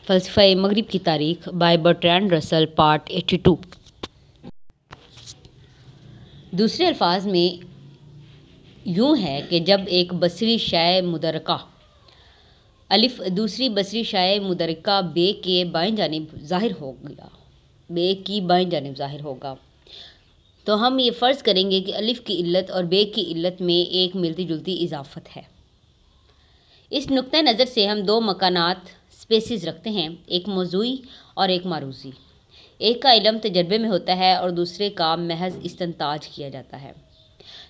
فلسفہ مغرب کی تاریخ بائی برٹرینڈ رسل پارٹ 82۔ دوسرے الفاظ میں یوں ہے کہ جب ایک بصری شے مدرکہ الف دوسری بصری شے مدرکہ بے کی بائیں جانب ظاہر ہوگا تو ہم یہ فرض کریں گے کہ الف کی علت اور بے کی علت میں ایک ملتی جلتی اضافت ہے۔ اس نقطہ نظر سے ہم دو مکانات سپیسیز رکھتے ہیں، ایک موضوعی اور ایک معروضی۔ ایک کا علم تجربے میں ہوتا ہے اور دوسرے کا محض استنتاج کیا جاتا ہے،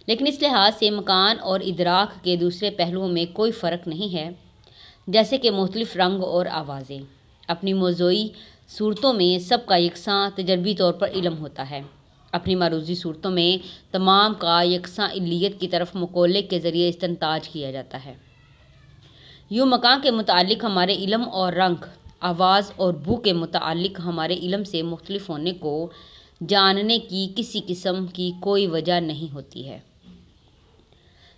لیکن اس لحاظ سے مکان اور ادراک کے دوسرے پہلوؤں میں کوئی فرق نہیں ہے، جیسے کہ مختلف رنگ اور آوازیں۔ اپنی موضوعی صورتوں میں سب کا یکساں تجربی طور پر علم ہوتا ہے، اپنی معروضی صورتوں میں تمام کا یکساں علیت کی طرف مقولے کے ذریعے استنتاج کیا جاتا ہے۔ یوں مکان کے متعلق ہمارے علم اور رنگ، آواز اور بو کے متعلق ہمارے علم سے مختلف ہونے کو جاننے کی کسی قسم کی کوئی وجہ نہیں ہوتی ہے۔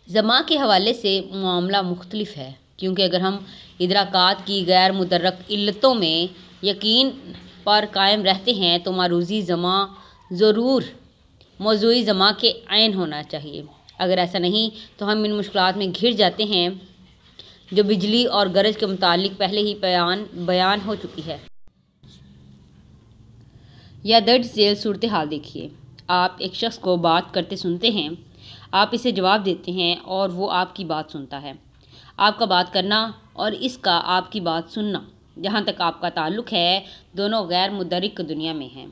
زمان کے حوالے سے معاملہ مختلف ہے، کیونکہ اگر ہم ادراکات کی غیر مدرک علتوں میں یقین پر قائم رہتے ہیں تو معروضی زمان ضرور موضوعی زمان کے عین ہونا چاہیے۔ اگر ایسا نہیں تو ہم ان مشکلات میں گھر جاتے ہیں جو بجلی اور گرج کے متعلق پہلے ہی بیان ہو چکی ہے۔ یا درج ذیل صورتحال دیکھیے، آپ ایک شخص کو بات کرتے سنتے ہیں، آپ اسے جواب دیتے ہیں اور وہ آپ کی بات سنتا ہے۔ آپ کا بات کرنا اور اس کا آپ کی بات سننا، جہاں تک آپ کا تعلق ہے، دونوں غیر مدرک دنیا میں ہیں،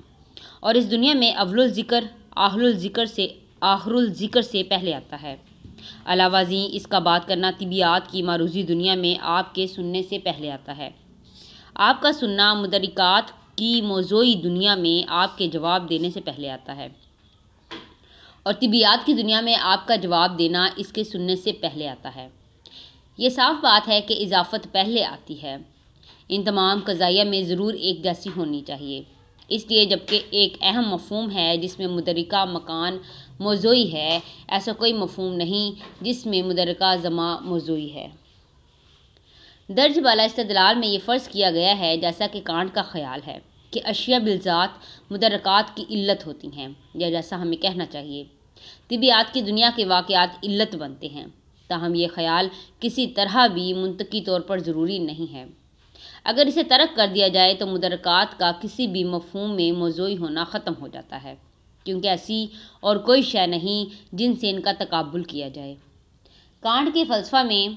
اور اس دنیا میں اول الذکر آخر الذکر سے پہلے آتا ہے۔ علاوہ ازیں اس کا بات کرنا طبیعیات کی معروضی دنیا میں آپ کے سننے سے پہلے آتا ہے۔ آپ کا سننا مدرکات کی موضوعی دنیا میں آپ کے جواب دینے سے پہلے آتا ہے، اور طبیعیات کی دنیا میں آپ کا جواب دینا اس کے سننے سے پہلے آتا ہے۔ یہ صاف بات ہے کہ اضافت پہلے آتی ہے۔ ان تمام قضایہ میں ضرور ایک جیسی ہونی چاہیے۔ اس لیے جبکہ ایک اہم مفہوم ہے جس میں مدرکہ مکان موضوعی ہے، ایسا کوئی مفہوم نہیں جس میں مدرکہ زمان موضوعی ہے۔ درج بالا استدلال میں یہ فرض کیا گیا ہے، جیسا کہ کانٹ کا خیال ہے، کہ اشیاء بالذات مدرکات کی علت ہوتی ہیں، یا جیسا ہمیں کہنا چاہیے، طبیعیات کی دنیا کے واقعات علت بنتے ہیں۔ تاہم یہ خیال کسی طرح بھی منطقی طور پر ضروری نہیں ہے۔ اگر اسے ترک کر دیا جائے تو مدرکات کا کسی بھی مفہوم میں موضوعی ہونا ختم ہو جاتا ہے، کیونکہ ایسی اور کوئی شے نہیں جن سے ان کا تقابل کیا جائے۔ کانٹ کے فلسفہ میں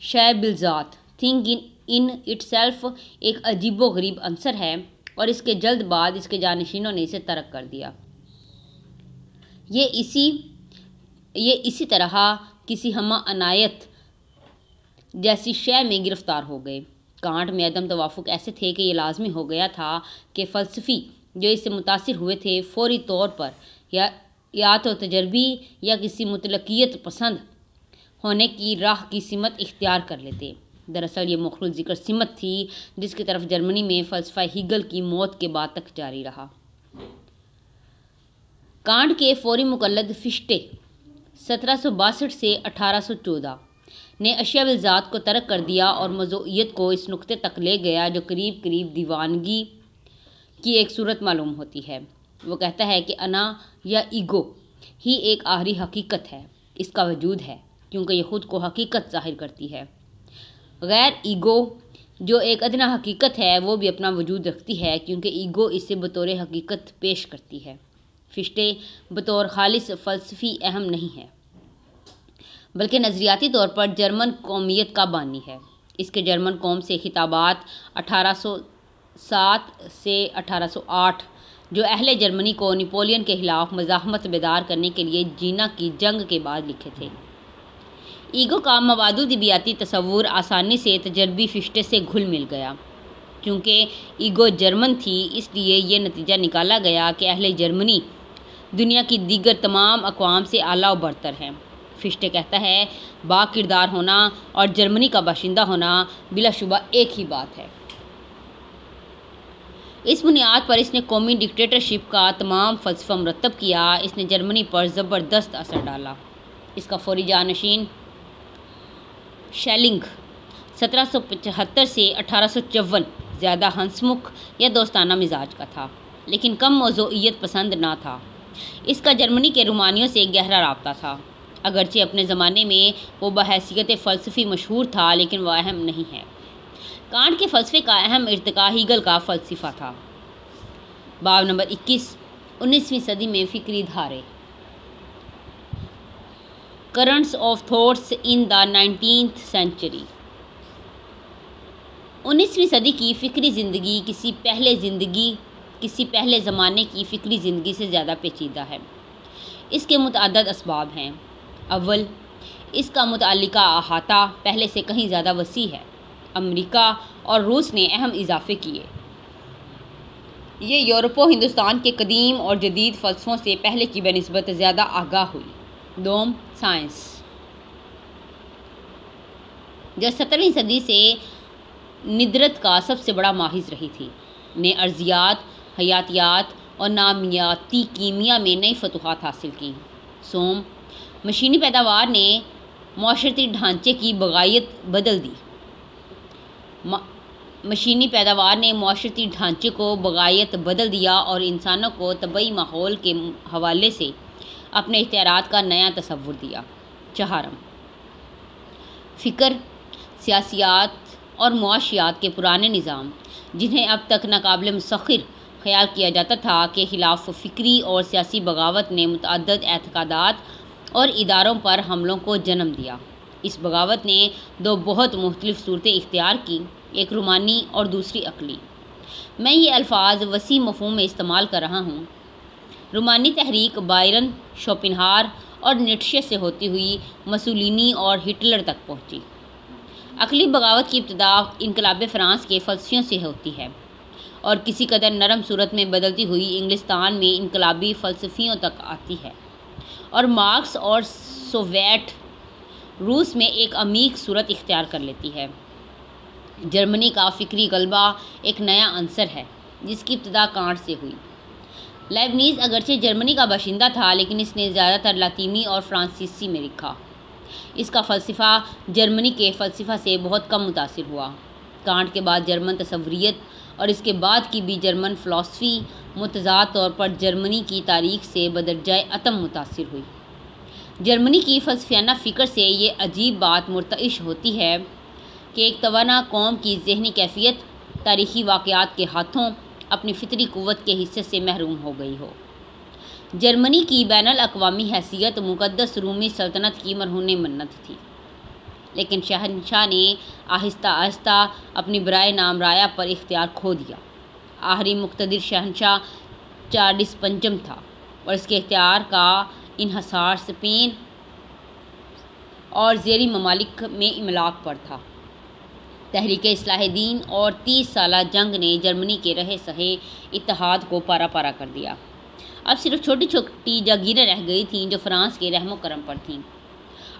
شے بالذات تھنگ ان اٹ سیلف ایک عجیب و غریب عنصر ہے، اور اس کے جلد بعد اس کے جانشینوں نے اسے ترک کر دیا۔ یہ اسی طرح کسی ہمہ عنایت جیسی شے میں گرفتار ہو گئے۔ کانٹ میں عدم توافق ایسے تھے کہ یہ لازمی ہو گیا تھا کہ فلسفی جو اس سے متاثر ہوئے تھے فوری طور پر یا تو تجربی یا کسی مطلقیت پسند ہونے کی راہ کی سمت اختیار کر لیتے۔ دراصل یہ مؤخر الذکر سمت تھی جس کی طرف جرمنی میں فلسفہ ہیگل کی موت کے بعد تک جاری رہا۔ کانٹ کے فوری مقلد فشٹے 1762 سے 1814 نے اشیاء بالذات کو ترک کر دیا اور موضوعیت کو اس نقطے تک لے گیا جو قریب قریب دیوانگی کی ایک صورت معلوم ہوتی ہے۔ وہ کہتا ہے کہ انا یا ایگو ہی ایک آخری حقیقت ہے، اس کا وجود ہے کیونکہ یہ خود کو حقیقت ظاہر کرتی ہے۔ غیر ایگو جو ایک ادنیٰ حقیقت ہے وہ بھی اپنا وجود رکھتی ہے کیونکہ ایگو اسے بطور حقیقت پیش کرتی ہے۔ فشٹے بطور خالص فلسفی اہم نہیں ہے، بلکہ نظریاتی طور پر جرمن قومیت کا بانی ہے۔ اس کے جرمن قوم سے خطابات 1807 سے 1808 جو اہل جرمنی کو نپولین کے خلاف مزاحمت بیدار کرنے کے لیے جینا کی جنگ کے بعد لکھے تھے۔ ایگو کا مبادؤ طبیعیاتی تصور آسانی سے تجربی فشٹے سے گھل مل گیا۔ چونکہ ایگو جرمن تھی، اس لیے یہ نتیجہ نکالا گیا کہ اہل جرمنی دنیا کی دیگر تمام اقوام سے اعلیٰ و برتر ہیں۔ فشٹے کہتا ہے، با کردار ہونا اور جرمنی کا باشندہ ہونا بلا شبہ ایک ہی بات ہے۔ اس بنیاد پر اس نے قومی ڈکٹیٹرشپ کا تمام فلسفہ مرتب کیا۔ اس نے جرمنی پر زبردست اثر ڈالا۔ اس کا فوری جانشین شیلنگ 1775 سے 1854 زیادہ ہنسمکھ یا دوستانہ مزاج کا تھا، لیکن کم موضوعیت پسند نہ تھا۔ اس کا جرمنی کے رومانیوں سے گہرا رابطہ تھا۔ اگرچہ اپنے زمانے میں وہ بحیثیت فلسفی مشہور تھا، لیکن وہ اہم نہیں ہے۔ کانٹ کے فلسفے کا اہم ارتقا ہیگل کا فلسفہ تھا۔ باب نمبر 21 19ویں صدی میں فکری دھارے۔ Currents of thoughts in the 19th century۔ 19ویں صدی کی فکری زندگی کسی پہلے زمانے کی فکری زندگی سے زیادہ پیچیدہ ہے۔ اس کے متعدد اسباب ہیں۔ اول، اس کا متعلقہ احاطہ پہلے سے کہیں زیادہ وسیع ہے۔ امریکہ اور روس نے اہم اضافے کیے۔ یہ یورپ و ہندوستان کے قدیم اور جدید فلسفوں سے پہلے کی بنسبت زیادہ آگاہ ہوئی۔ دوم، سائنس، جو 17ویں صدی سے ندرت کا سب سے بڑا ماہر رہی تھی، نے ارضیات، حیاتیات اور نامیاتی کیمیا میں نئی فتوحات حاصل کی۔ سوم، مشینی پیداوار نے معاشرتی ڈھانچے کی بغیت بدل دی۔ مشینی پیداوار نے معاشرتی ڈھانچے کو بغیت بدل دیا اور انسانوں کو طبعی ماحول کے حوالے سے اپنے اختیارات کا نیا تصور دیا۔ چہارم، فکر، سیاسیات اور معاشیات کے پرانے نظام، جنہیں اب تک ناقابل مسخر خیال کیا جاتا تھا، کے خلاف فکری اور سیاسی بغاوت نے متعدد اعتقادات اور اداروں پر حملوں کو جنم دیا۔ اس بغاوت نے دو بہت مختلف صورتیں اختیار کی، ایک رومانی اور دوسری عقلی۔ میں یہ الفاظ وسیع مفہوم میں استعمال کر رہا ہوں۔ رومانی تحریک بائرن، شوپنہار اور نیٹشے سے ہوتی ہوئی مسولینی اور ہٹلر تک پہنچی۔ عقلی بغاوت کی ابتدا انقلاب فرانس کے فلسفیوں سے ہوتی ہے اور کسی قدر نرم صورت میں بدلتی ہوئی انگلستان میں انقلابی فلسفیوں تک آتی ہے اور مارکس اور سوویت روس میں ایک عمیق صورت اختیار کر لیتی ہے۔ جرمنی کا فکری غلبہ ایک نیا عنصر ہے جس کی ابتدا کانٹ سے ہوئی۔ لیبنیز اگرچہ جرمنی کا باشندہ تھا، لیکن اس نے زیادہ تر لاطینی اور فرانسیسی میں لکھا۔ اس کا فلسفہ جرمنی کے فلسفہ سے بہت کم متاثر ہوا۔ کانٹ کے بعد جرمن تصوریت اور اس کے بعد کی بھی جرمن فلسفی متضاد طور پر جرمنی کی تاریخ سے بدرجہ اتم متاثر ہوئی۔ جرمنی کی فلسفیانہ فکر سے یہ عجیب بات مرتعش ہوتی ہے کہ ایک توانا قوم کی ذہنی کیفیت تاریخی واقعات کے ہاتھوں اپنی فطری قوت کے حصے سے محروم ہو گئی ہو۔ جرمنی کی بین الاقوامی حیثیت مقدس رومی سلطنت کی مرہون منت تھی، لیکن شہنشاہ نے آہستہ آہستہ اپنی برائے نام رایا پر اختیار کھو دیا۔ آخری مقتدر شہنشاہ چارلس پنجم تھا اور اس کے اختیار کا انحصار اسپین اور زیریں ممالک میں املاک پر تھا۔ تحریک اصلاح دین اور 30 سالہ جنگ نے جرمنی کے رہے سہے اتحاد کو پارا پارا کر دیا۔ اب صرف چھوٹی چھوٹی جاگیریں رہ گئی تھیں جو فرانس کے رحم و کرم پر تھیں۔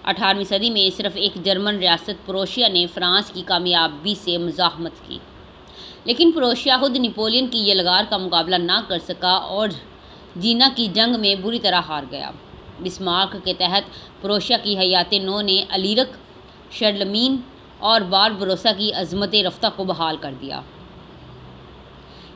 18ویں صدی میں صرف ایک جرمن ریاست پروشیا نے فرانس کی کامیابی سے مزاحمت کی، لیکن پروشیا خود نپولین کی یلغار کا مقابلہ نہ کر سکا اور جینا کی جنگ میں بری طرح ہار گیا۔ بسمارک کے تحت پروشیا کی حیات نو نے الیرک، شارلمین اور باربروسا کی عظمت رفتہ کو بحال کر دیا۔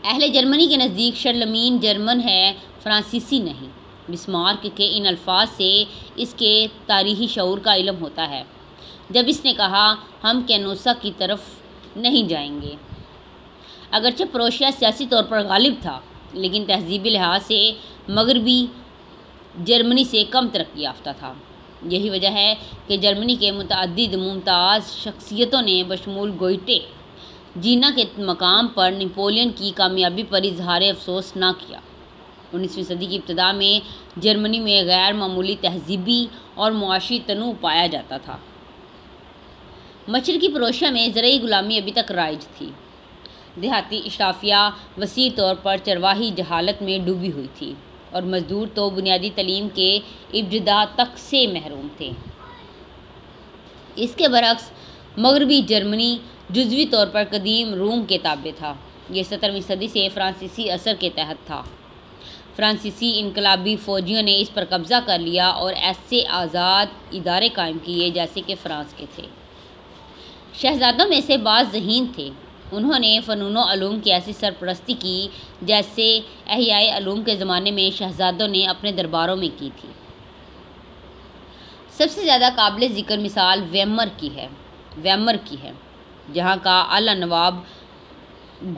اہل جرمنی کے نزدیک شارلمین جرمن ہے، فرانسیسی نہیں۔ بسمارک کے ان الفاظ سے اس کے تاریخی شعور کا علم ہوتا ہے جب اس نے کہا، ہم کینوسا کی طرف نہیں جائیں گے۔ اگرچہ پروشیا سیاسی طور پر غالب تھا، لیکن تہذیبی لحاظ سے مغربی جرمنی سے کم ترقی یافتہ تھا۔ یہی وجہ ہے کہ جرمنی کے متعدد ممتاز شخصیتوں نے بشمول گوئٹے جینا کے مقام پر نپولین کی کامیابی پر اظہار افسوس نہ کیا۔ 19ویں صدی کی ابتدا میں جرمنی میں غیر معمولی تہذیبی اور معاشی تنوع پایا جاتا تھا۔ مشرقی پروشیا میں زرعی غلامی ابھی تک رائج تھی۔ دیہاتی اشرافیہ وسیع طور پر چرواہی جہالت میں ڈوبی ہوئی تھی اور مزدور تو بنیادی تعلیم کے ابتدا تک سے محروم تھے۔ اس کے برعکس مغربی جرمنی جزوی طور پر قدیم روم کے تابع تھا۔ یہ 17ویں صدی سے فرانسیسی اثر کے تحت تھا۔ فرانسیسی انقلابی فوجیوں نے اس پر قبضہ کر لیا اور ایسے آزاد ادارے قائم کیے جیسے کہ فرانس کے تھے۔ شہزادوں میں سے بعض ذہین تھے۔ انہوں نے فنون و علوم کی ایسی سرپرستی کی جیسے احیاء علوم کے زمانے میں شہزادوں نے اپنے درباروں میں کی تھی۔ سب سے زیادہ قابل ذکر مثال ویمر کی ہے جہاں کا اعلیٰ نواب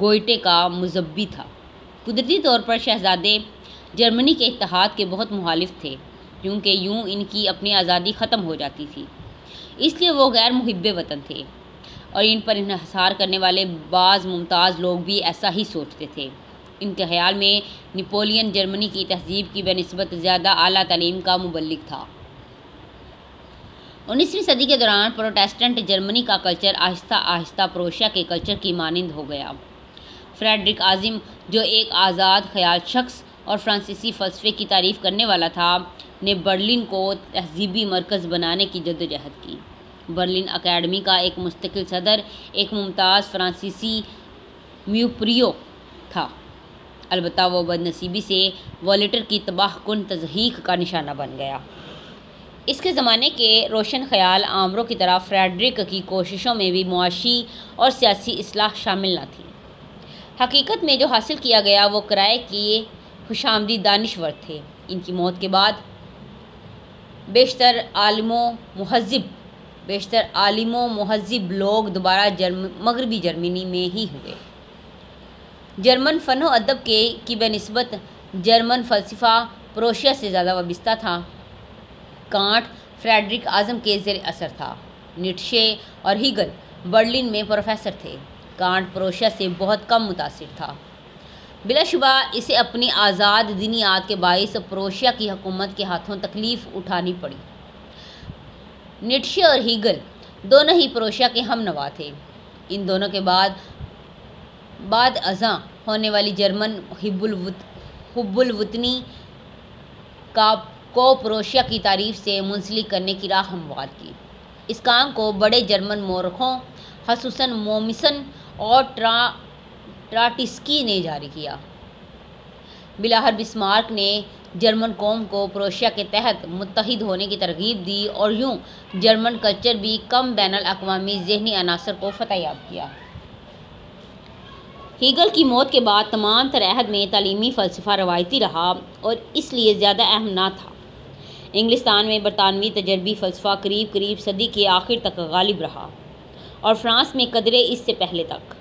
گوئٹے کا مذہبی تھا۔ قدرتی طور پر شہزادے جرمنی کے اتحاد کے بہت مخالف تھے کیونکہ یوں ان کی اپنی آزادی ختم ہو جاتی تھی، اس لیے وہ غیر محب وطن تھے اور ان پر انحصار کرنے والے بعض ممتاز لوگ بھی ایسا ہی سوچتے تھے۔ ان کے خیال میں نپولین جرمنی کی تہذیب کی بنسبت زیادہ اعلیٰ تعلیم کا مبلغ تھا۔ 19ویں صدی کے دوران پروٹیسٹنٹ جرمنی کا کلچر آہستہ آہستہ پروشیا کے کلچر کی مانند ہو گیا۔ فریڈرک اعظم جو ایک آزاد خیال شخص اور فرانسیسی فلسفے کی تعریف کرنے والا تھا، نے برلن کو تہذیبی مرکز بنانے کی جدوجہد کی۔ برلن اکیڈمی کا ایک مستقل صدر ایک ممتاز فرانسیسی میوپریو تھا، البتہ وہ بدنصیبی سے وولٹر کی تباہ کن تضحیک کا نشانہ بن گیا۔ اس کے زمانے کے روشن خیال آمروں کی طرح فریڈرک کی کوششوں میں بھی معاشی اور سیاسی اصلاح شامل نہ تھی۔ حقیقت میں جو حاصل کیا گیا وہ کرائے کی خوشامدید دانشور تھے۔ ان کی موت کے بعد بیشتر عالم و مہذب لوگ دوبارہ مغربی جرمنی میں ہی ہوئے۔ جرمن فن و ادب کی بنسبت جرمن فلسفہ پروشیا سے زیادہ وابستہ تھا۔ کانٹ فریڈرک اعظم کے زیر اثر تھا۔ نیٹشے اور ہیگل برلن میں پروفیسر تھے۔ کانٹ پروشیا سے بہت کم متاثر تھا۔ بلا شبہ اسے اپنی آزاد دینیات کے باعث پروشیا کی حکومت کے ہاتھوں تکلیف اٹھانی پڑی۔ نیٹشے اور ہیگل دونوں ہی پروشیا کے ہم نوا تھے۔ ان دونوں کے بعد ازاں ہونے والی جرمن حب الوطنی کو پروشیا کی تعریف سے منسلک کرنے کی راہ ہموار کی۔ اس کام کو بڑے جرمن مورخوں خصوصاً مومسن اور ٹراٹسکی نے جاری کیا۔ بالآخر بسمارک نے جرمن قوم کو پروشیا کے تحت متحد ہونے کی ترغیب دی اور یوں جرمن کلچر بھی کم بین الاقوامی ذہنی عناصر کو فتح یاب کیا۔ ہیگل کی موت کے بعد تمام تر عہد میں تعلیمی فلسفہ روایتی رہا اور اس لیے زیادہ اہم نہ تھا۔ انگلستان میں برطانوی تجربی فلسفہ قریب صدی کے آخر تک غالب رہا اور فرانس میں قدرے اس سے پہلے تک۔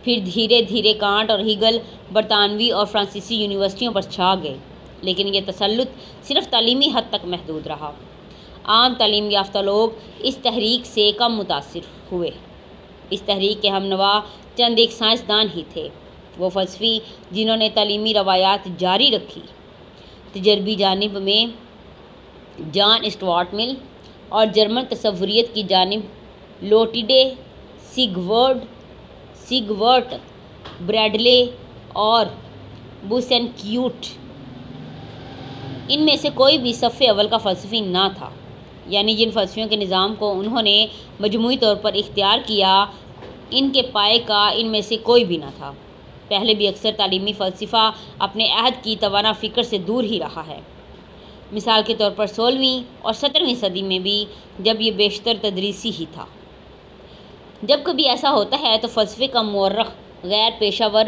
پھر دھیرے دھیرے کانٹ اور ہیگل برطانوی اور فرانسیسی یونیورسٹیوں پر چھا گئے، لیکن یہ تسلط صرف تعلیمی حد تک محدود رہا۔ عام تعلیم یافتہ لوگ اس تحریک سے کم متاثر ہوئے۔ اس تحریک کے ہم نوا چند ایک سائنسدان ہی تھے، وہ فلسفی جنہوں نے تعلیمی روایات جاری رکھی۔ تجربی جانب میں جان اسٹوارٹ مل اور جرمن تصوریت کی جانب لوٹیڈے سیگورٹ بریڈلے اور بوسینکیوٹ۔ ان میں سے کوئی بھی صف اول کا فلسفی نہ تھا، یعنی جن فلسفیوں کے نظام کو انہوں نے مجموعی طور پر اختیار کیا ان کے پائے کا ان میں سے کوئی بھی نہ تھا۔ پہلے بھی اکثر تعلیمی فلسفہ اپنے عہد کی توانا فکر سے دور ہی رہا ہے۔ مثال کے طور پر 16ویں اور 17ویں صدی میں بھی جب یہ بیشتر تدریسی ہی تھا۔ جب کبھی ایسا ہوتا ہے تو فلسفے کا مورخ غیر پیشہ ور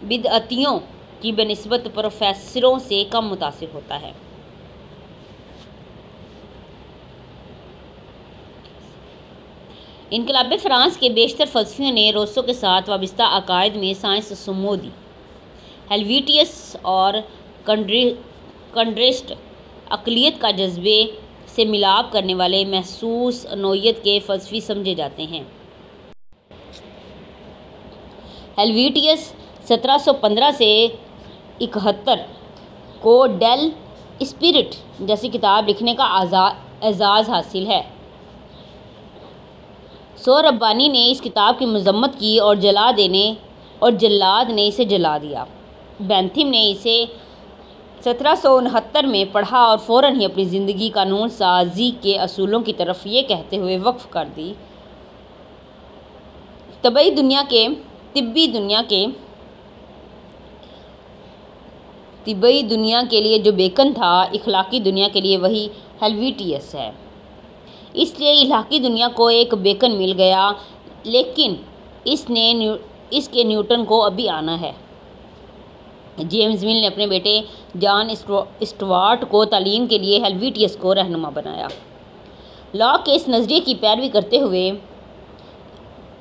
بدعتیوں کی بنسبت پروفیسروں سے کم متاثر ہوتا ہے۔ انقلاب فرانس کے بیشتر فلسفیوں نے روسو کے ساتھ وابستہ عقائد میں سائنس سمو دی۔ ہیلویٹیس اور کنڈرسٹ اقلیت کا جذبے سے ملاپ کرنے والے محسوس نوعیت کے فلسفی سمجھے جاتے ہیں۔ ہیلویٹیس 1715 سے 71 کو ڈیل اسپرٹ جیسی کتاب لکھنے کا اعزاز حاصل ہے۔ سوربانی نے اس کتاب کی مذمت کی اور جلاد نے اسے جلا دیا۔ بینتھم نے اسے 1769 میں پڑھا اور فوراً ہی اپنی زندگی قانون سازی کے اصولوں کی طرف یہ کہتے ہوئے وقف کر دی: طبی دنیا کے لیے جو بیکن تھا، اخلاقی دنیا کے لیے وہی ہیلویٹیس ہے۔ اس لیے اخلاقی دنیا کو ایک بیکن مل گیا، لیکن اس کے نیوٹن کو ابھی آنا ہے۔ جیمز مل نے اپنے بیٹے جان اسٹوارٹ کو تعلیم کے لیے ہیلویٹیس کو رہنما بنایا۔ لاک کے اس نظریے کی پیروی کرتے ہوئے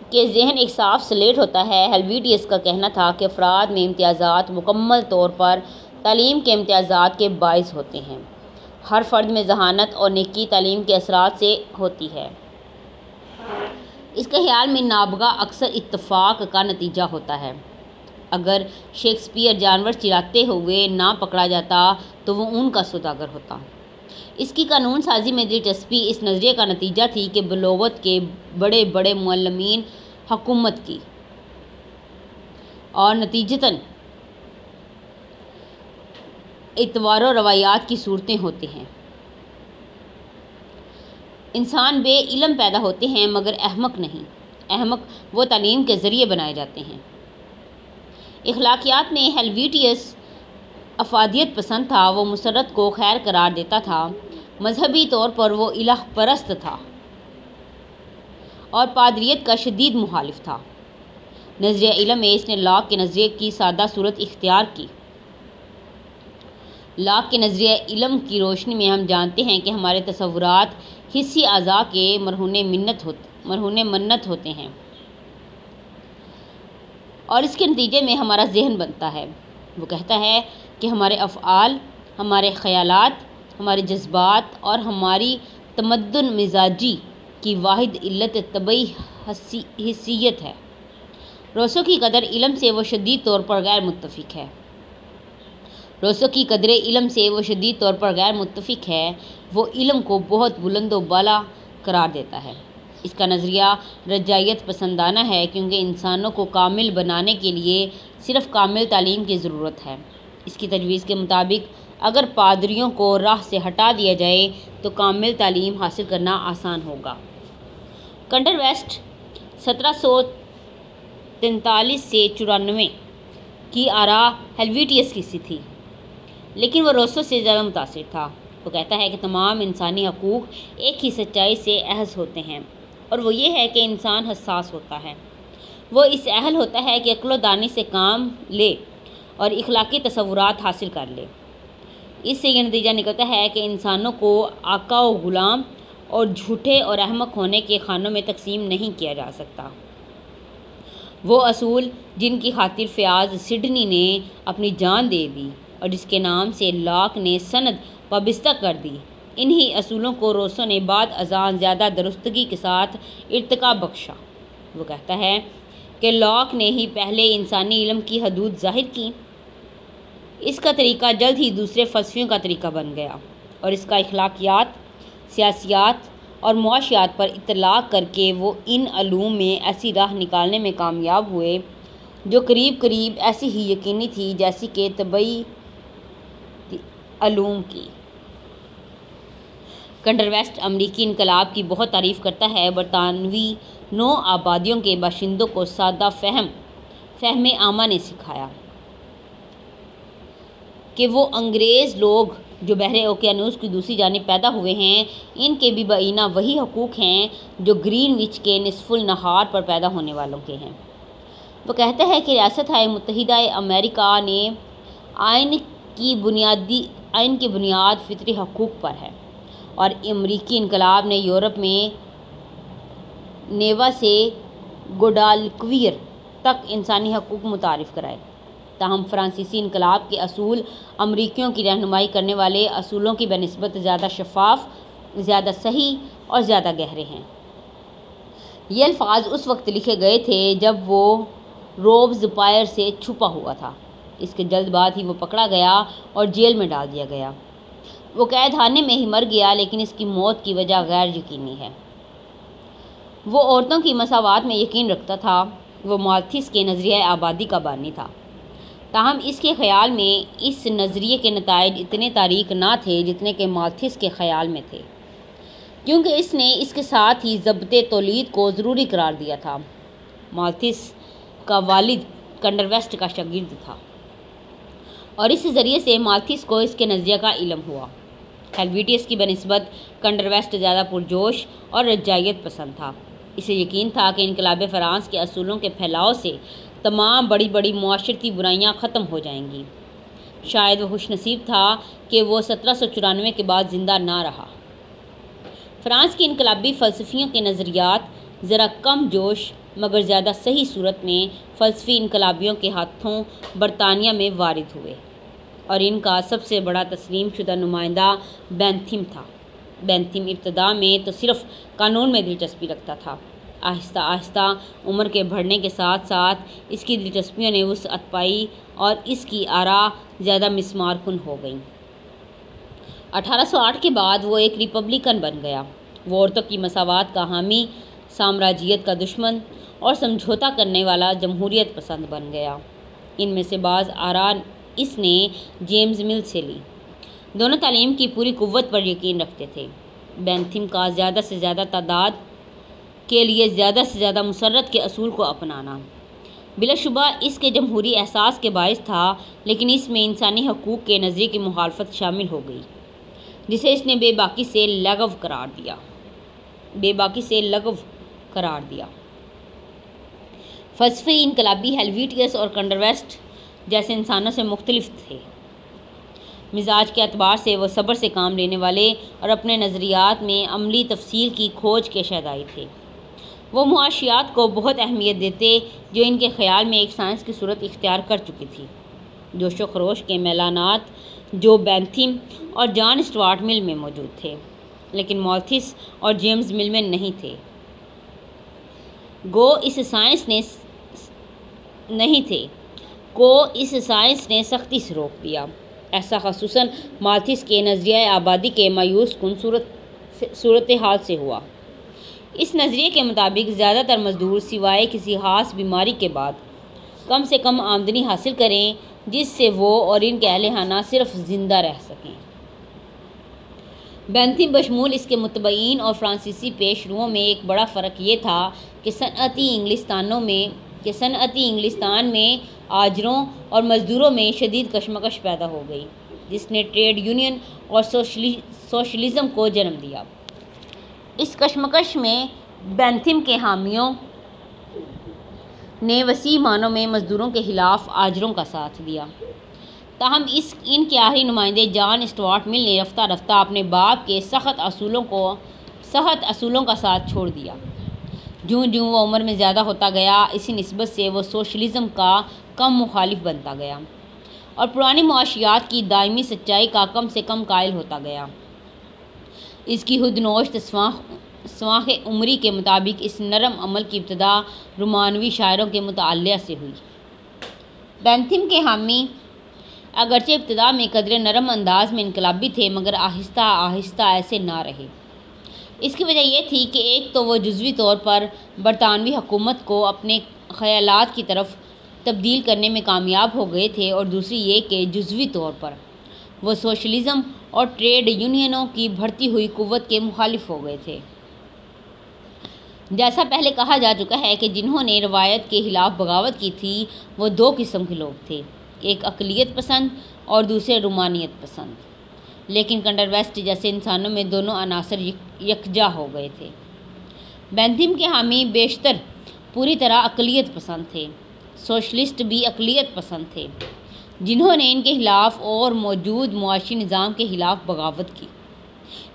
کہ ذہن ایک صاف سلیٹ ہوتا ہے، ہیلویٹیس کا کہنا تھا کہ افراد میں امتیازات مکمل طور پر تعلیم کے امتیازات کے باعث ہوتے ہیں۔ ہر فرد میں ذہانت اور نیکی تعلیم کے اثرات سے ہوتی ہے۔ اس کے خیال میں نابغہ اکثر اتفاق کا نتیجہ ہوتا ہے۔ اگر شیکسپیئر جانور چراتے ہوئے نہ پکڑا جاتا تو وہ اون کا سوداگر ہوتا۔ اس کی قانون سازی میں دلچسپی اس نظریے کا نتیجہ تھی کہ بلوغت کے بڑے بڑے معلمین حکومت کی اور نتیجتاً اعتبار و روایات کی صورتیں ہوتے ہیں۔ انسان بے علم پیدا ہوتے ہیں مگر احمق نہیں۔ احمق وہ تعلیم کے ذریعے بنائے جاتے ہیں۔ اخلاقیات میں ہیلویٹیس افادیت پسند تھا، وہ مسرت کو خیر قرار دیتا تھا۔ مذہبی طور پر وہ الہ پرست تھا اور پادریت کا شدید مخالف تھا۔ نظریہ علم میں اس نے لاک کے نظریے کی سادہ صورت اختیار کی۔ لاک کے نظریہ علم کی روشنی میں ہم جانتے ہیں کہ ہمارے تصورات حسی اعضاء کے مرہون منت ہوتے ہیں اور اس کے نتیجے میں ہمارا ذہن بنتا ہے۔ وہ کہتا ہے کہ ہمارے افعال، ہمارے خیالات، ہمارے جذبات اور ہماری تمدن مزاجی کی واحد علت طبعی حسیت ہے۔ روسو کی قدر علم سے وہ شدید طور پر غیر متفق ہے۔ وہ علم کو بہت بلند و بالا قرار دیتا ہے۔ اس کا نظریہ رجعیت پسندانہ ہے کیونکہ انسانوں کو کامل بنانے کے لیے صرف کامل تعلیم کی ضرورت ہے۔ اس کی تجویز کے مطابق اگر پادریوں کو راہ سے ہٹا دیا جائے تو کامل تعلیم حاصل کرنا آسان ہوگا۔ کنڈر ویسٹ 1743 سے 94 کی آراء ہیلویٹیس کی سی تھی، لیکن وہ روسو سے زیادہ متاثر تھا۔ وہ کہتا ہے کہ تمام انسانی حقوق ایک ہی سچائی سے اخذ ہوتے ہیں اور وہ یہ ہے کہ انسان حساس ہوتا ہے۔ وہ اس اہل ہوتا ہے کہ عقل و دانی سے کام لے اور اخلاقی تصورات حاصل کر لے۔ اس سے یہ نتیجہ نکلتا ہے کہ انسانوں کو آقا و غلام اور جھوٹے اور احمق ہونے کے خانوں میں تقسیم نہیں کیا جا سکتا۔ وہ اصول جن کی خاطر فیاض سڈنی نے اپنی جان دے دی اور جس کے نام سے لاک نے سند وابستہ کر دی، انہی اصولوں کو روسو نے بعد ازاں زیادہ درستگی کے ساتھ ارتقا بخشا۔ وہ کہتا ہے کہ لاک نے ہی پہلے انسانی علم کی حدود ظاہر کی۔ اس کا طریقہ جلد ہی دوسرے فلسفیوں کا طریقہ بن گیا اور اس کا اخلاقیات، سیاسیات اور معاشیات پر اطلاق کر کے وہ ان علوم میں ایسی راہ نکالنے میں کامیاب ہوئے جو قریب قریب ایسی ہی یقینی تھی جیسی کہ طبعی علوم کی۔ کنڈر ویسٹ امریکی انقلاب کی بہت تعریف کرتا ہے۔ برطانوی نو آبادیوں کے باشندوں کو سادہ فہم عامہ نے سکھایا کہ وہ انگریز لوگ جو بحر اوقیانوس کی دوسری جانب پیدا ہوئے ہیں، ان کے بھی بعینہ وہی حقوق ہیں جو گرین وچ کے نصف النہار پر پیدا ہونے والوں کے ہیں۔ وہ کہتا ہے کہ ریاستہائے متحدہ امریکہ نے آئین کی بنیاد فطری حقوق پر ہے اور امریکی انقلاب نے یورپ میں نیوا سے گوڈالکویر تک انسانی حقوق متعارف کرائے۔ تاہم فرانسیسی انقلاب کے اصول امریکیوں کی رہنمائی کرنے والے اصولوں کی بنسبت زیادہ شفاف، زیادہ صحیح اور زیادہ گہرے ہیں۔ یہ الفاظ اس وقت لکھے گئے تھے جب وہ روبسپائر سے چھپا ہوا تھا۔ اس کے جلد بعد ہی وہ پکڑا گیا اور جیل میں ڈال دیا گیا۔ وہ قید خانے میں ہی مر گیا، لیکن اس کی موت کی وجہ غیر یقینی ہے۔ وہ عورتوں کی مساوات میں یقین رکھتا تھا۔ وہ مالتھس کے نظریہ آبادی کا بانی تھا۔ تاہم اس کے خیال میں اس نظریے کے نتائج اتنے تاریک نہ تھے جتنے کہ مالتھس کے خیال میں تھے، کیونکہ اس نے اس کے ساتھ ہی ضبط تولید کو ضروری قرار دیا تھا۔ مالتھس کا والد کنڈر ویسٹ کا شاگرد تھا اور اس ذریعے سے مالتھس کو اس کے نظریہ کا علم ہوا۔ ہیلویٹیس کی بنسبت کنڈرویسٹ زیادہ پرجوش اور رجاعیت پسند تھا۔ اسے یقین تھا کہ انقلاب فرانس کے اصولوں کے پھیلاؤ سے تمام بڑی بڑی معاشرتی برائیاں ختم ہو جائیں گی۔ شاید وہ خوش نصیب تھا کہ وہ 1794 کے بعد زندہ نہ رہا۔ فرانس کے انقلابی فلسفیوں کے نظریات ذرا کم جوش مگر زیادہ صحیح صورت میں فلسفی انقلابیوں کے ہاتھوں برطانیہ میں وارد ہوئے، اور ان کا سب سے بڑا تسلیم شدہ نمائندہ بینتھم تھا۔ بینتھم ابتدا میں تو صرف قانون میں دلچسپی رکھتا تھا۔ آہستہ آہستہ عمر کے بڑھنے کے ساتھ ساتھ اس کی دلچسپیوں نے وسعت پائی اور اس کی آراء زیادہ مسمار کن ہو گئیں۔ 1808 کے بعد وہ ایک ریپبلکن بن گیا۔ وہ عورتوں کی مساوات کا حامی، سامراجیت کا دشمن اور سمجھوتا کرنے والا جمہوریت پسند بن گیا۔ ان میں سے بعض آراء اس نے جیمز مل سے لی۔ دونوں تعلیم کی پوری قوت پر یقین رکھتے تھے۔ بینتھم کا زیادہ سے زیادہ تعداد کے لیے زیادہ سے زیادہ مسرت کے اصول کو اپنانا بلا شبہ اس کے جمہوری احساس کے باعث تھا، لیکن اس میں انسانی حقوق کے نظریے کی مخالفت شامل ہو گئی، جسے اس نے بے باکی سے لغو قرار دیا۔ فلسفی انقلابی ہیلویٹیس اور کنڈرویسٹ جیسے انسانوں سے مختلف تھے۔ مزاج کے اعتبار سے وہ صبر سے کام لینے والے اور اپنے نظریات میں عملی تفصیل کی کھوج کے شیدائی تھے۔ وہ معاشیات کو بہت اہمیت دیتے جو ان کے خیال میں ایک سائنس کی صورت اختیار کر چکی تھی۔ جوش و خروش کے میلانات جو بینتھم اور جان اسٹوارٹ مل میں موجود تھے، لیکن مالتھس اور جیمز مل میں نہیں تھے، کو اس سائنس نے سختی سے روک دیا۔ ایسا خصوصاً مالتھس کے نظریہ آبادی کے مایوس کن صورتحال سے ہوا۔ اس نظریے کے مطابق زیادہ تر مزدور سوائے کسی خاص بیماری کے بعد کم سے کم آمدنی حاصل کریں جس سے وہ اور ان کے اہل خانہ صرف زندہ رہ سکیں۔ بینتھم بشمول اس کے متبعین اور فرانسیسی پیش روؤں میں ایک بڑا فرق یہ تھا کہ صنعتی انگلستان میں آجروں اور مزدوروں میں شدید کشمکش پیدا ہو گئی، جس نے ٹریڈ یونین اور سوشلزم کو جنم دیا۔ اس کشمکش میں بینتھم کے حامیوں نے وسیع معنوں میں مزدوروں کے خلاف آجروں کا ساتھ دیا۔ تاہم ان کے آخری نمائندے جان اسٹوارٹ مل نے رفتہ رفتہ اپنے باپ کے سخت اصولوں کا ساتھ چھوڑ دیا۔ جوں جوں وہ عمر میں زیادہ ہوتا گیا، اسی نسبت سے وہ سوشلزم کا کم مخالف بنتا گیا اور پرانی معاشیات کی دائمی سچائی کا کم سے کم قائل ہوتا گیا۔ اس کی خود نوشت سواخ عمری کے مطابق اس نرم عمل کی ابتدا رومانوی شاعروں کے مطالعہ سے ہوئی۔ بینتھم کے حامی اگرچہ ابتدا میں قدرے نرم انداز میں انقلابی تھے، مگر آہستہ آہستہ ایسے نہ رہے۔ اس کی وجہ یہ تھی کہ ایک تو وہ جزوی طور پر برطانوی حکومت کو اپنے خیالات کی طرف تبدیل کرنے میں کامیاب ہو گئے تھے، اور دوسری یہ کہ جزوی طور پر وہ سوشلزم اور ٹریڈ یونینوں کی بڑھتی ہوئی قوت کے مخالف ہو گئے تھے۔ جیسا پہلے کہا جا چکا ہے کہ جنہوں نے روایت کے خلاف بغاوت کی تھی وہ دو قسم کے لوگ تھے، ایک اقلیت پسند اور دوسرے رومانیت پسند، لیکن کنڈرویسٹ جیسے انسانوں میں دونوں عناصر یکجا ہو گئے تھے۔ بینتھم کے حامی بیشتر پوری طرح اقلیت پسند تھے۔ سوشلسٹ بھی اقلیت پسند تھے جنہوں نے ان کے خلاف اور موجود معاشی نظام کے خلاف بغاوت کی۔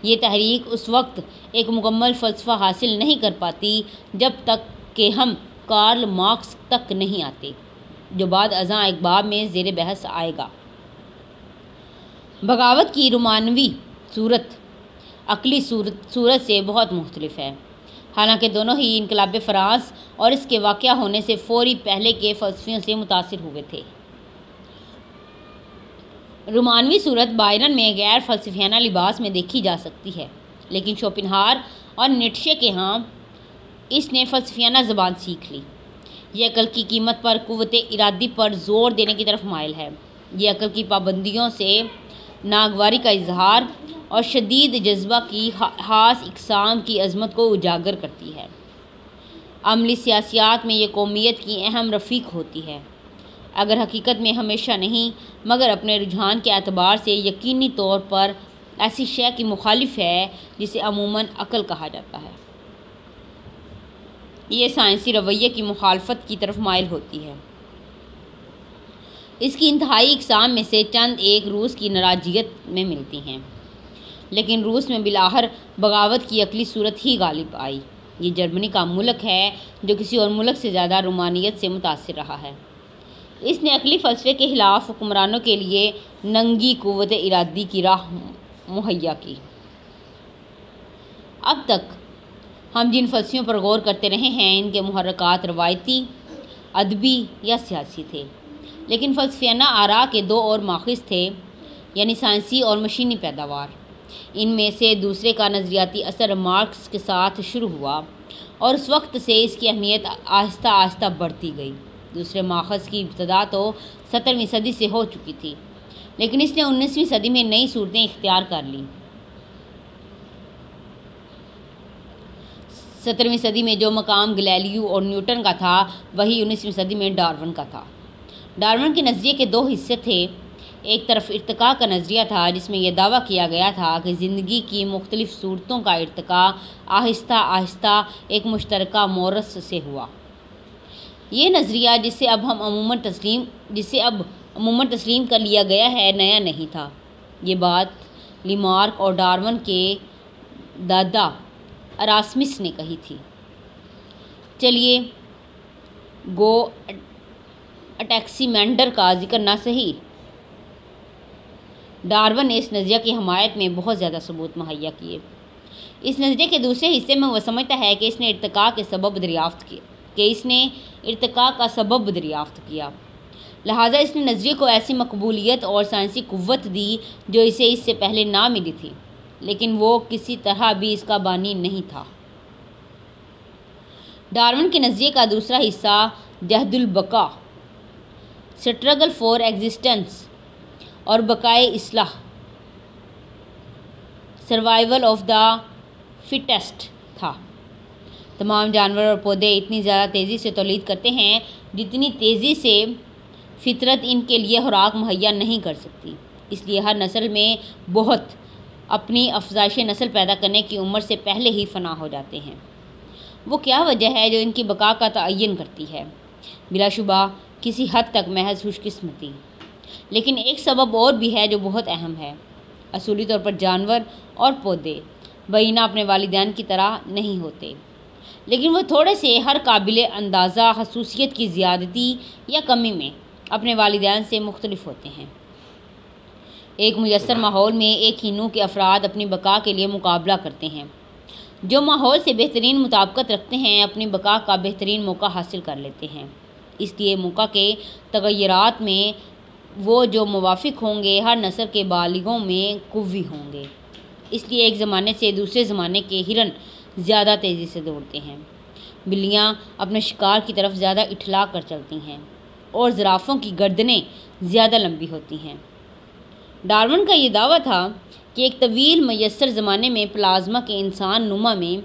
یہ تحریک اس وقت ایک مکمل فلسفہ حاصل نہیں کر پاتی جب تک کہ ہم کارل مارکس تک نہیں آتے، جو بعد ازاں ایک باب میں زیر بحث آئے گا۔ بغاوت کی رومانوی صورت عقلی صورت سے بہت مختلف ہے، حالانکہ دونوں ہی انقلاب فرانس اور اس کے واقع ہونے سے فوری پہلے کے فلسفیوں سے متاثر ہوئے تھے۔ رومانوی صورت بائرن میں غیر فلسفیانہ لباس میں دیکھی جا سکتی ہے، لیکن شوپنہاور اور نیٹشے کے ہاں اس نے فلسفیانہ زبان سیکھ لی۔ یہ عقل کی قیمت پر قوت ارادی پر زور دینے کی طرف مائل ہے۔ یہ عقل کی پابندیوں سے ناگواری کا اظہار اور شدید جذبہ کی خاص اقسام کی عظمت کو اجاگر کرتی ہے۔ عملی سیاسیات میں یہ قومیت کی اہم رفیق ہوتی ہے، اگر حقیقت میں ہمیشہ نہیں مگر اپنے رجحان کے اعتبار سے یقینی طور پر ایسی شے کی مخالف ہے جسے عموماً عقل کہا جاتا ہے۔ یہ سائنسی رویے کی مخالفت کی طرف مائل ہوتی ہے۔ اس کی انتہائی اقسام میں سے چند ایک روس کی ناراضگیت میں ملتی ہیں، لیکن روس میں بالآخر بغاوت کی عقلی صورت ہی غالب آئی۔ یہ جرمنی کا ملک ہے جو کسی اور ملک سے زیادہ رومانیت سے متاثر رہا ہے۔ اس نے عقلی فلسفے کے خلاف حکمرانوں کے لیے ننگی قوت ارادی کی راہ مہیا کی۔ اب تک ہم جن فلسفیوں پر غور کرتے رہے ہیں ان کے محرکات روایتی، ادبی یا سیاسی تھے، لیکن فلسفیانہ آراء کے دو اور ماخذ تھے، یعنی سائنسی اور مشینی پیداوار۔ ان میں سے دوسرے کا نظریاتی اثر مارکس کے ساتھ شروع ہوا اور اس وقت سے اس کی اہمیت آہستہ آہستہ بڑھتی گئی۔ دوسرے ماخذ کی ابتدا تو 17ویں صدی سے ہو چکی تھی، لیکن اس نے 19ویں صدی میں نئی صورتیں اختیار کر لیں۔ 17ویں صدی میں جو مقام گلیلیو اور نیوٹن کا تھا وہی 19ویں صدی میں ڈارون کا تھا۔ ڈارون کے نظریے کے دو حصے تھے۔ ایک طرف ارتقاء کا نظریہ تھا جس میں یہ دعویٰ کیا گیا تھا کہ زندگی کی مختلف صورتوں کا ارتقاء آہستہ آہستہ ایک مشترکہ مورث سے ہوا۔ یہ نظریہ جسے اب عموماً تسلیم کر لیا گیا ہے نیا نہیں تھا۔ یہ بات لیمارک اور ڈارون کے دادا اراسمس نے کہی تھی۔ چلیے گو اٹیکسیمینڈر کا ذکر نہ سہی، ڈارون نے اس نظریہ کی حمایت میں بہت زیادہ ثبوت مہیا کیے۔ اس نظریے کے دوسرے حصے میں وہ سمجھتا ہے کہ اس نے ارتقاء کا سبب دریافت کیا، لہٰذا اس نے نظریے کو ایسی مقبولیت اور سائنسی قوت دی جو اسے اس سے پہلے نہ ملی تھی، لیکن وہ کسی طرح بھی اس کا بانی نہیں تھا۔ ڈارون کے نظریے کا دوسرا حصہ جہد البقا، سٹرگل فار ایگزسٹنس اور بقائے اصلح، سروائیول آف دا فٹیسٹ تھا۔ تمام جانور اور پودے اتنی زیادہ تیزی سے تولید کرتے ہیں جتنی تیزی سے فطرت ان کے لیے خوراک مہیا نہیں کر سکتی، اس لیے ہر نسل میں بہت اپنی افزائش نسل پیدا کرنے کی عمر سے پہلے ہی فنا ہو جاتے ہیں۔ وہ کیا وجہ ہے جو ان کی بقا کا تعین کرتی ہے؟ بلا شبہ کسی حد تک محض خوش قسمتی، لیکن ایک سبب اور بھی ہے جو بہت اہم ہے۔ اصولی طور پر جانور اور پودے بہینہ اپنے والدین کی طرح نہیں ہوتے، لیکن وہ تھوڑے سے ہر قابل اندازہ خصوصیت کی زیادتی یا کمی میں اپنے والدین سے مختلف ہوتے ہیں۔ ایک میسر ماحول میں ایک ہی نوع کے افراد اپنی بقا کے لیے مقابلہ کرتے ہیں۔ جو ماحول سے بہترین مطابقت رکھتے ہیں اپنی بقا کا بہترین موقع حاصل کر لیتے ہیں، اس لیے موقع کے تغیرات میں وہ جو موافق ہوں گے ہر نسل کے بالغوں میں قوی ہوں گے۔ اس لیے ایک زمانے سے دوسرے زمانے کے ہرن زیادہ تیزی سے دوڑتے ہیں، بلیاں اپنے شکار کی طرف زیادہ اٹھلا کر چلتی ہیں اور زرافوں کی گردنیں زیادہ لمبی ہوتی ہیں۔ ڈارون کا یہ دعویٰ تھا کہ ایک طویل میسر زمانے میں پلازما کے انسان نما میں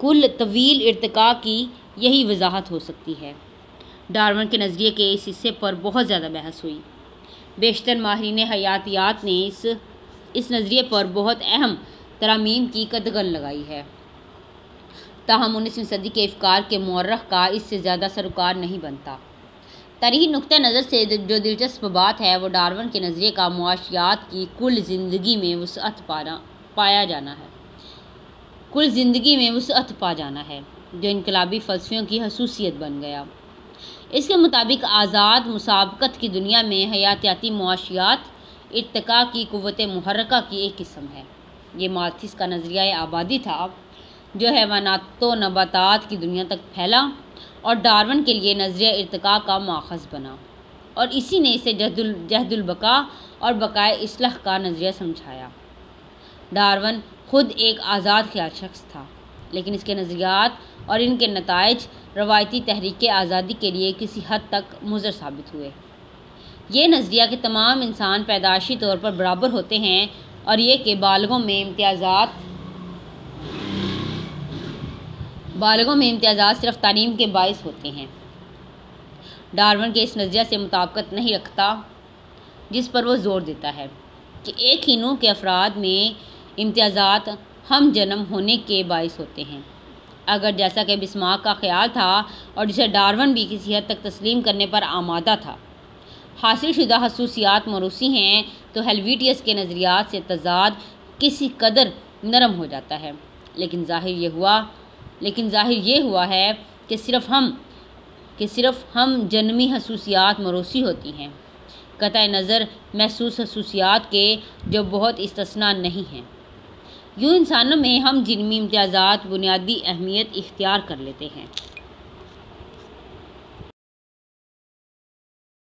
کل طویل ارتقاء کی یہی وضاحت ہو سکتی ہے۔ ڈارون کے نظریے کے اس حصے پر بہت زیادہ بحث ہوئی۔ بیشتر ماہرین حیاتیات نے اس نظریے پر بہت اہم ترامیم کی قدغن لگائی ہے، تاہم 19ویں صدی کے افکار کے مورخ کا اس سے زیادہ سروکار نہیں بنتا۔ تاریخی نقطہ نظر سے جو دلچسپ بات ہے وہ ڈارون کے نظریے کا معاشیات کی کل زندگی میں وسعت پا جانا ہے، جو انقلابی فلسفیوں کی خصوصیت بن گیا۔ اس کے مطابق آزاد مسابقت کی دنیا میں حیاتیاتی معاشیات ارتقاء کی قوت محرکہ کی ایک قسم ہے۔ یہ مالتھس کا نظریہ آبادی تھا جو حیوانات و نباتات کی دنیا تک پھیلا اور ڈارون کے لیے نظریہ ارتقاء کا ماخذ بنا، اور اسی نے اسے جہد البقا اور بقائے اصلح کا نظریہ سمجھایا۔ ڈارون خود ایک آزاد خیال شخص تھا، لیکن اس کے نظریات اور ان کے نتائج روایتی تحریک آزادی کے لیے کسی حد تک مضر ثابت ہوئے۔ یہ نظریہ کہ تمام انسان پیدائشی طور پر برابر ہوتے ہیں اور یہ کہ بالغوں میں امتیازات صرف تعلیم کے باعث ہوتے ہیں، ڈارون کے اس نظریہ سے مطابقت نہیں رکھتا جس پر وہ زور دیتا ہے۔ کہ ایک ہی نوع کے افراد میں امتیازات ہم جنم ہونے کے باعث ہوتے ہیں۔ اگر جیسا کہ بسمارک کا خیال تھا اور جسے ڈارون بھی کسی حد تک تسلیم کرنے پر آمادہ تھا، حاصل شدہ خصوصیات موروثی ہیں، تو ہیلویٹیس کے نظریات سے تضاد کسی قدر نرم ہو جاتا ہے، لیکن ظاہر یہ ہوا ہے کہ صرف ہم جنمی خصوصیات موروثی ہوتی ہیں، قطع نظر محسوس خصوصیات کے، جو بہت استثناء نہیں ہیں۔ یوں انسانوں میں ہم جنمی امتیازات بنیادی اہمیت اختیار کر لیتے ہیں۔